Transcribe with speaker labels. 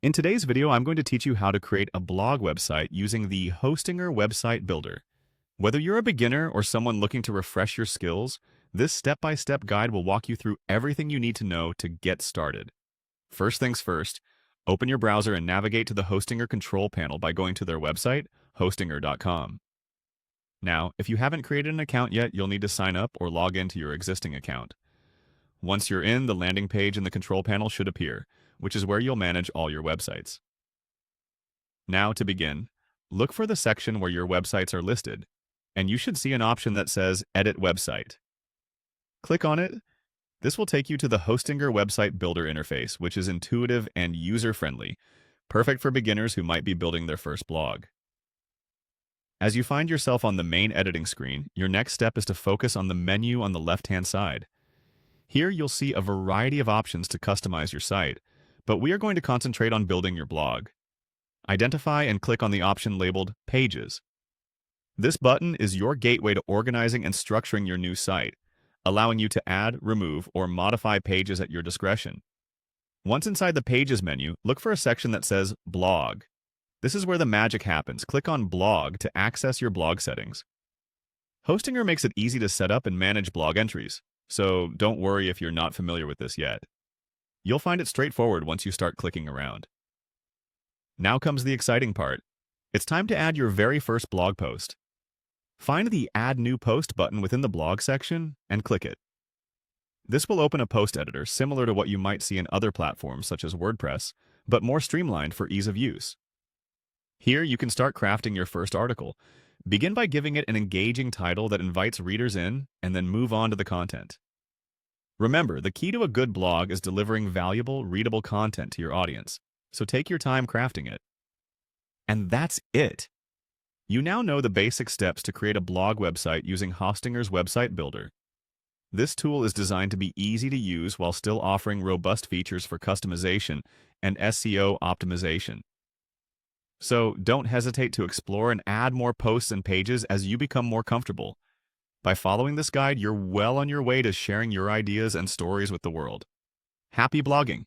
Speaker 1: In today's video, I'm going to teach you how to create a blog website using the Hostinger Website Builder. Whether you're a beginner or someone looking to refresh your skills, this step-by-step guide will walk you through everything you need to know to get started. First things first, open your browser and navigate to the Hostinger control panel by going to their website, hostinger.com. Now, if you haven't created an account yet, you'll need to sign up or log into your existing account. Once you're in, the landing page in the control panel should appear, which is where you'll manage all your websites. Now, to begin, look for the section where your websites are listed, and you should see an option that says Edit Website. Click on it. This will take you to the Hostinger Website Builder interface, which is intuitive and user-friendly, perfect for beginners who might be building their first blog. As you find yourself on the main editing screen, your next step is to focus on the menu on the left-hand side. Here you'll see a variety of options to customize your site, but we are going to concentrate on building your blog. Identify and click on the option labeled Pages. This button is your gateway to organizing and structuring your new site, allowing you to add, remove, or modify pages at your discretion. Once inside the Pages menu, look for a section that says Blog. This is where the magic happens. Click on Blog to access your blog settings. Hostinger makes it easy to set up and manage blog entries, so don't worry if you're not familiar with this yet. You'll find it straightforward once you start clicking around. Now comes the exciting part. It's time to add your very first blog post. Find the Add New Post button within the blog section and click it. This will open a post editor similar to what you might see in other platforms such as WordPress, but more streamlined for ease of use. Here you can start crafting your first article. Begin by giving it an engaging title that invites readers in, and then move on to the content. Remember, the key to a good blog is delivering valuable, readable content to your audience, so take your time crafting it. And that's it! You now know the basic steps to create a blog website using Hostinger's Website Builder. This tool is designed to be easy to use while still offering robust features for customization and SEO optimization. So don't hesitate to explore and add more posts and pages as you become more comfortable. By following this guide, you're well on your way to sharing your ideas and stories with the world. Happy blogging!